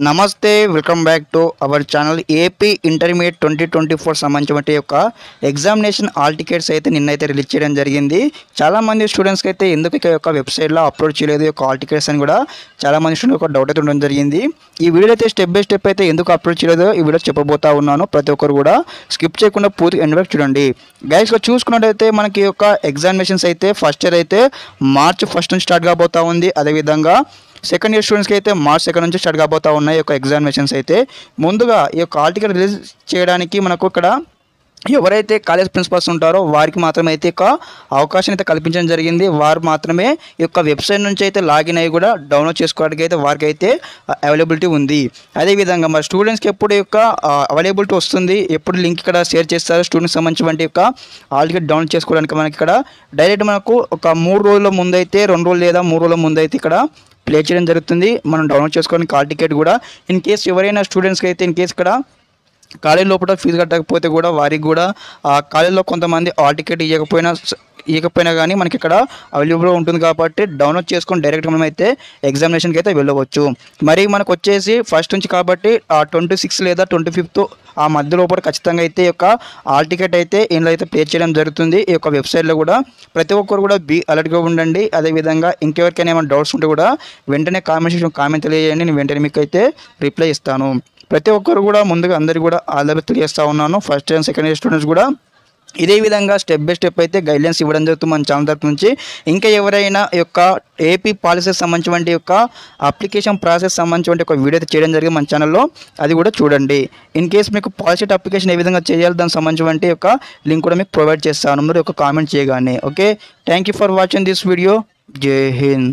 నమస్తే, welcome back to our channel. AP intermediate 2024 సంబంధించిన యొక్క ఎగ్జామినేషన్ ఆల్ టికెట్స్ అయితే నిన్నైతే రిలీజ్ చేయడం జరిగింది. చాలామంది స్టూడెంట్స్కి అయితే ఎందుకు ఇక యొక్క వెబ్సైట్లో అప్లోడ్ చేయలేదు యొక్క ఆల్ టికెట్స్ అని కూడా చాలామంది స్టూడెంట్ ఒక డౌట్ అయితే ఉండడం జరిగింది. ఈ వీడియో అయితే స్టెప్ బై స్టెప్ అయితే ఎందుకు అప్లోడ్ చేయలేదో ఈ వీడియో చెప్పబోతా ఉన్నాను. ప్రతి ఒక్కరు కూడా స్కిప్ చేయకుండా పూర్తి ఎండ్ వరకు చూడండి. గైస్గా చూసుకున్నట్టయితే మనకి యొక్క ఎగ్జామినేషన్స్ అయితే ఫస్ట్ ఇయర్ అయితే మార్చ్ 1 నుంచి స్టార్ట్ కాబోతా ఉంది. అదేవిధంగా సెకండ్ ఇయర్ స్టూడెంట్స్కి అయితే మార్చ్ 2 నుంచి స్టార్ట్ కాబోతా ఉన్నాయి ఈ యొక్క ఎగ్జామినేషన్స్ అయితే. ముందుగా ఈ యొక్క ఆల్ టికెట్ రిలీజ్ చేయడానికి మనకు ఇక్కడ ఎవరైతే కాలేజ్ ప్రిన్సిపల్స్ ఉంటారో వారికి మాత్రమే అయితే ఒక అవకాశం అయితే కల్పించడం జరిగింది. వారు మాత్రమే ఈ యొక్క వెబ్సైట్ నుంచి అయితే లాగిన్ అయ్యి కూడా డౌన్లోడ్ చేసుకోవడానికి అయితే వారికి అయితే అవైలబిలిటీ ఉంది. అదేవిధంగా మరి స్టూడెంట్స్కి ఎప్పుడు యొక్క అవైలబిలిటీ వస్తుంది, ఎప్పుడు లింక్ ఇక్కడ షేర్ చేస్తారు స్టూడెంట్స్ సంబంధించి యొక్క ఆల్ టికెట్ డౌన్లోడ్ చేసుకోవడానికి మనకి ఇక్కడ డైరెక్ట్ మనకు ఒక 3 రోజుల ముందైతే 2 రోజులు లేదా 3 రోజుల ముందైతే ఇక్కడ ప్లే చేయడం జరుగుతుంది. మనం డౌన్లోడ్ చేసుకోవడానికి ఆల్ టికెట్ కూడా ఇన్ కేస్ ఎవరైనా స్టూడెంట్స్కి అయితే ఇన్ కేస్ ఇక్కడ కాలేజ్ లోపల ఫీజు కట్టకపోతే కూడా వారికి కూడా కాలేజ్లో కొంతమంది ఆల్ టికెట్ ఇవ్వకపోయినా కానీ మనకి ఇక్కడ అవైలబుల్గా ఉంటుంది కాబట్టి డౌన్లోడ్ చేసుకొని డైరెక్ట్గా మనం అయితే ఎగ్జామినేషన్కి అయితే వెళ్ళవచ్చు. మరి మనకు వచ్చేసి ఫస్ట్ నుంచి కాబట్టి 26 లేదా 25 ఆ మధ్య లోపల ఖచ్చితంగా అయితే ఈ యొక్క ఆల్ టికెట్ అయితే ఇందులో అయితే పే చేయడం జరుగుతుంది. ఈ యొక్క వెబ్సైట్లో కూడా ప్రతి ఒక్కరు కూడా బీ అలర్ట్గా ఉండండి. అదేవిధంగా ఇంకెవరికైనా ఏమైనా డౌట్స్ ఉంటే కూడా వెంటనే కామెంట్ తెలియజేయండి, నేను వెంటనే మీకు అయితే రిప్లై ఇస్తాను. ప్రతి ఒక్కరు కూడా ముందుగా అందరికీ కూడా ఆల్ ద బెస్ట్ తెలియజేస్తూ ఉన్నాను. First and second year students కూడా ఇదే విధంగా స్టెప్ బై స్టెప్ అయితే గైడ్లైన్స్ ఇవ్వడం జరుగుతుంది మన ఛానల్ తరపు నుంచి. ఇంకా ఎవరైనా యొక్క ఏపీ పాలసీస్ సంబంధించిన యొక్క అప్లికేషన్ ప్రాసెస్ సంబంధించిన ఒక వీడియో అయితే చేయడం జరిగింది మన ఛానల్లో, అది కూడా చూడండి. ఇన్ కేస్ మీకు పాలసీ అప్లికేషన్ ఏ విధంగా చేయాలి దానికి సంబంధించిన యొక్క లింక్ కూడా మీకు ప్రొవైడ్ చేస్తాను, మీరు ఒక కామెంట్ చేయగానే. Okay, thank you for watching this video. జై హింద్.